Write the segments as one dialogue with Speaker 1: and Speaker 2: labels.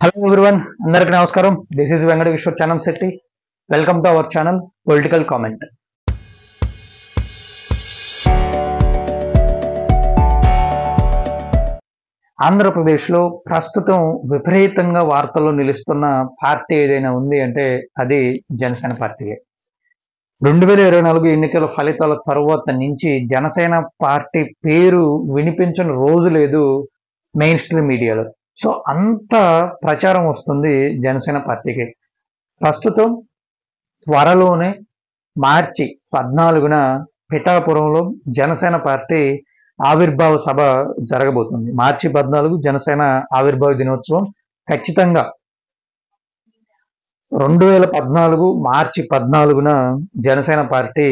Speaker 1: Hello everyone, అందరికీ నమస్కారం. This is Venkata Kishore Chanam Shetty. Welcome to our channel political comment. ఆంధ్రప్రదేశ్లో ప్రస్తుతం విపరీతంగా వార్తల్లో నిలుస్తున్న పార్టీ ఏదైనా ఉంది అంటే అది జనసేన పార్టీయే. 2024 ఎన్నికల ఫలితాల తరువాత నుంచి జనసేన పార్టీ పేరు వినిపించని రోజు లేదు మెయిన్ స్ట్రీమ్ మీడియాలో. సో అంత ప్రచారం వస్తుంది జనసేన పార్టీకి. ప్రస్తుతం త్వరలోనే మార్చి 14న పిఠాపురంలో జనసేన పార్టీ ఆవిర్భావ సభ జరగబోతుంది. మార్చి 14 జనసేన ఆవిర్భావ దినోత్సవం. ఖచ్చితంగా 2014 మార్చి 14న జనసేన పార్టీ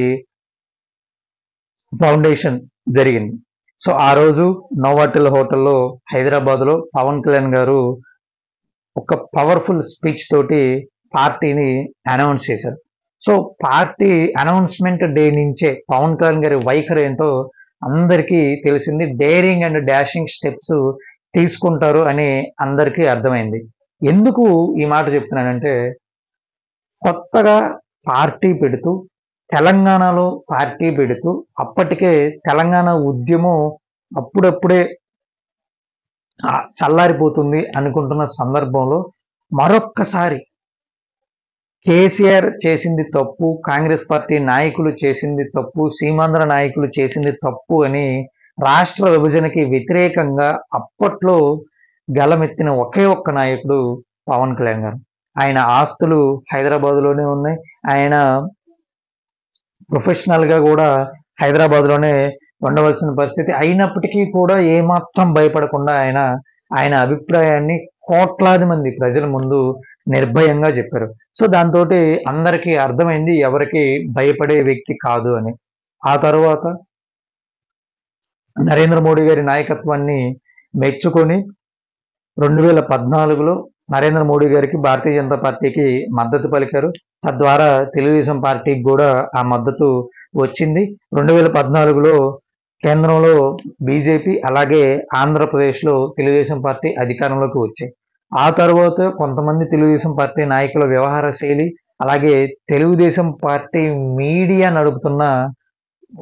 Speaker 1: ఫౌండేషన్ జరిగింది. సో ఆ రోజు నోవాటెల్ హోటల్లో హైదరాబాద్లో పవన్ కళ్యాణ్ గారు ఒక పవర్ఫుల్ స్పీచ్ తోటి పార్టీని అనౌన్స్ చేశారు. సో పార్టీ అనౌన్స్మెంట్ డే నుంచే పవన్ కళ్యాణ్ గారి వైఖరి ఏంటో అందరికీ తెలిసింది. డేరింగ్ అండ్ డాషింగ్ స్టెప్స్ తీసుకుంటారు అని అందరికీ అర్థమైంది. ఎందుకు ఈ మాట చెప్తున్నానంటే, కొత్తగా పార్టీ పెడుతూ తెలంగాణలో పార్టీ పెడుతూ అప్పటికే తెలంగాణ ఉద్యమం అప్పుడప్పుడే చల్లారిపోతుంది అనుకుంటున్న సందర్భంలో మరొక్కసారి కేసీఆర్ చేసింది తప్పు, కాంగ్రెస్ పార్టీ నాయకులు చేసింది తప్పు, సీమాంధ్ర నాయకులు చేసింది తప్పు అని రాష్ట్ర విభజనకి వ్యతిరేకంగా అప్పట్లో గలమెత్తిన ఒకే ఒక్క నాయకుడు పవన్ కళ్యాణ్ గారు. ఆయన ఆస్తులు హైదరాబాద్లోనే ఉన్నాయి. ఆయన ప్రొఫెషనల్గా కూడా హైదరాబాద్లోనే ఉండవలసిన పరిస్థితి అయినప్పటికీ కూడా ఏమాత్రం భయపడకుండా ఆయన అభిప్రాయాన్ని కోట్లాది మంది ప్రజల ముందు నిర్భయంగా చెప్పారు. సో దాంతో అందరికీ అర్థమైంది ఎవరికి భయపడే వ్యక్తి కాదు అని. ఆ తర్వాత నరేంద్ర మోడీ గారి నాయకత్వాన్ని మెచ్చుకొని 2014లో నరేంద్ర మోడీ గారికి భారతీయ జనతా పార్టీకి మద్దతు పలికారు. తద్వారా తెలుగుదేశం పార్టీకి కూడా ఆ మద్దతు వచ్చింది. 2014లో కేంద్రంలో బీజేపీ అలాగే ఆంధ్రప్రదేశ్లో తెలుగుదేశం పార్టీ అధికారంలోకి వచ్చాయి. ఆ తర్వాత కొంతమంది తెలుగుదేశం పార్టీ నాయకుల వ్యవహార శైలి అలాగే తెలుగుదేశం పార్టీ మీడియా నడుపుతున్న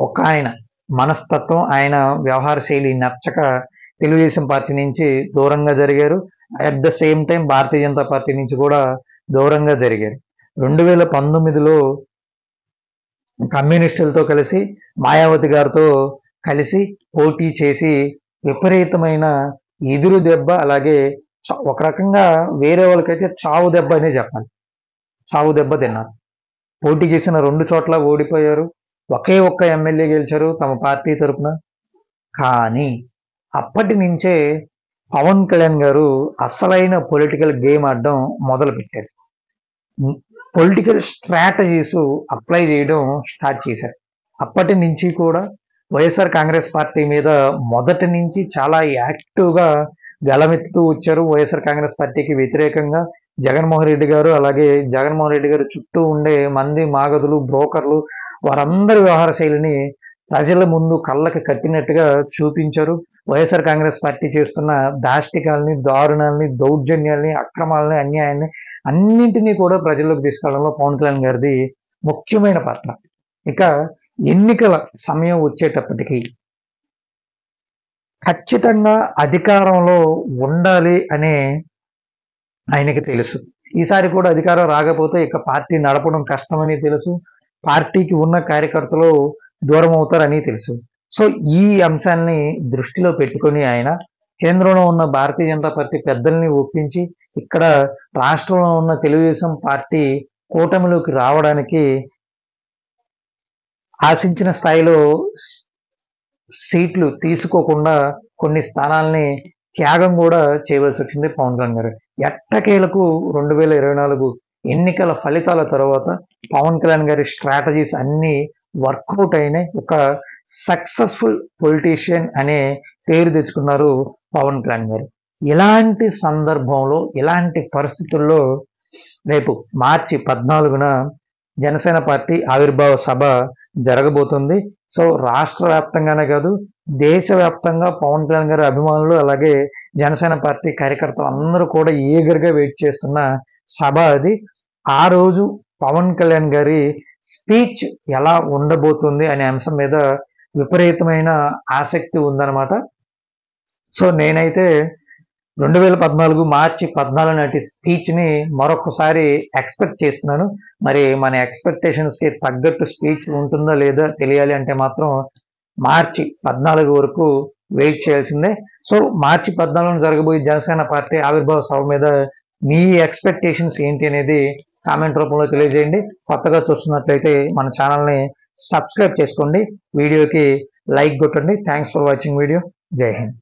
Speaker 1: ఒక ఆయన మనస్తత్వం, ఆయన వ్యవహార శైలి నచ్చక తెలుగుదేశం పార్టీ నుంచి దూరంగా జరిగారు. At the same time Bharatiya Janata party నుంచి కూడా దూరంగా జరిగారు. 2019లో కమ్యూనిస్టులతో కలిసి మాయావతి గారితో కలిసి పోటీ చేసి విపరీతమైన ఎదురు దెబ్బ, అలాగే ఒక రకంగా వేరే వాళ్ళకైతే చావు దెబ్బ అనే చెప్పాలి. చావు దెబ్బ తిన్నారు. పోటీ చేసిన 2 చోట్ల ఓడిపోయారు. ఒకే ఒక్క ఎమ్మెల్యే గెలిచారు తమ పార్టీ తరఫున. కానీ అప్పటి నుంచే పవన్ కళ్యాణ్ గారు అసలైన పొలిటికల్ గేమ్ ఆడడం మొదలుపెట్టారు. పొలిటికల్ స్ట్రాటజీస్ అప్లై చేయడం స్టార్ట్ చేశారు. అప్పటి నుంచి కూడా వైఎస్ఆర్ కాంగ్రెస్ పార్టీ మీద మొదటి నుంచి చాలా యాక్టివ్గా గలమెత్తుతూ వచ్చారు. వైఎస్ఆర్ కాంగ్రెస్ పార్టీకి వ్యతిరేకంగా జగన్మోహన్ రెడ్డి గారు అలాగే జగన్మోహన్ రెడ్డి గారు చుట్టూ ఉండే మంది మాగదులు, బ్రోకర్లు వారందరి వ్యవహార శైలిని ప్రజల ముందు కళ్ళకి కట్టినట్టుగా చూపించారు. వైఎస్ఆర్ కాంగ్రెస్ పార్టీ చేస్తున్న దాష్టికాలని, దారుణాలని, దౌర్జన్యాలని, అక్రమాలని, అన్యాయాన్ని అన్నింటినీ కూడా ప్రజల్లోకి తీసుకెళ్లడంలో పవన్ కళ్యాణ్ గారిది ముఖ్యమైన పాత్ర. ఇక ఎన్నికల సమయం వచ్చేటప్పటికి ఖచ్చితంగా అధికారంలో ఉండాలి అనే ఆయనకి తెలుసు. ఈసారి కూడా అధికారం రాకపోతే ఇక పార్టీ నడపడం కష్టమని తెలుసు. పార్టీకి ఉన్న కార్యకర్తలు దూరం అవుతారని తెలుసు. సో ఈ అంశాన్ని దృష్టిలో పెట్టుకొని ఆయన కేంద్రంలో ఉన్న భారతీయ జనతా పార్టీ పెద్దల్ని ఒప్పించి ఇక్కడ రాష్ట్రంలో ఉన్న తెలుగుదేశం పార్టీ కూటమిలోకి రావడానికి ఆశించిన స్థాయిలో సీట్లు తీసుకోకుండా కొన్ని స్థానాల్ని త్యాగం కూడా చేయవలసి వచ్చింది పవన్ కళ్యాణ్ గారు. ఎట్టకేలకు 2024 ఎన్నికల ఫలితాల తర్వాత పవన్ కళ్యాణ్ గారి స్ట్రాటజీస్ అన్నీ వర్కౌట్ అయినాయి. ఒక సక్సెస్ఫుల్ పొలిటీషియన్ అనే పేరు తెచ్చుకున్నారు పవన్ కళ్యాణ్ గారు. ఇలాంటి సందర్భంలో, ఇలాంటి పరిస్థితుల్లో రేపు మార్చి 14న జనసేన పార్టీ ఆవిర్భావ సభ జరగబోతుంది. సో రాష్ట్ర వ్యాప్తంగానే కాదు, దేశవ్యాప్తంగా పవన్ కళ్యాణ్ గారి అభిమానులు అలాగే జనసేన పార్టీ కార్యకర్తలు అందరూ కూడా ఈగర్గా వెయిట్ చేస్తున్న సభ అది. ఆ రోజు పవన్ కళ్యాణ్ గారి స్పీచ్ ఎలా ఉండబోతుంది అనే అంశం మీద విపరీతమైన ఆసక్తి ఉందన్నమాట. సో నేనైతే 2014 మార్చి 14 నాటి స్పీచ్ని మరొకసారి ఎక్స్పెక్ట్ చేస్తున్నాను. మరి మన ఎక్స్పెక్టేషన్స్కి తగ్గట్టు స్పీచ్ ఉంటుందా లేదా తెలియాలి అంటే మాత్రం మార్చి 14 వరకు వెయిట్ చేయాల్సిందే. సో మార్చి 14 జరగబోయే జనసేన పార్టీ ఆవిర్భావ సభ మీద మీ ఎక్స్పెక్టేషన్స్ ఏంటి అనేది కామెంట్ రూపంలో తెలియజేయండి. కొత్తగా చూస్తున్నట్లయితే మన ఛానల్ని సబ్స్క్రైబ్ చేసుకోండి, వీడియోకి లైక్ కొట్టండి. Thanks for watching video. జై హింద్.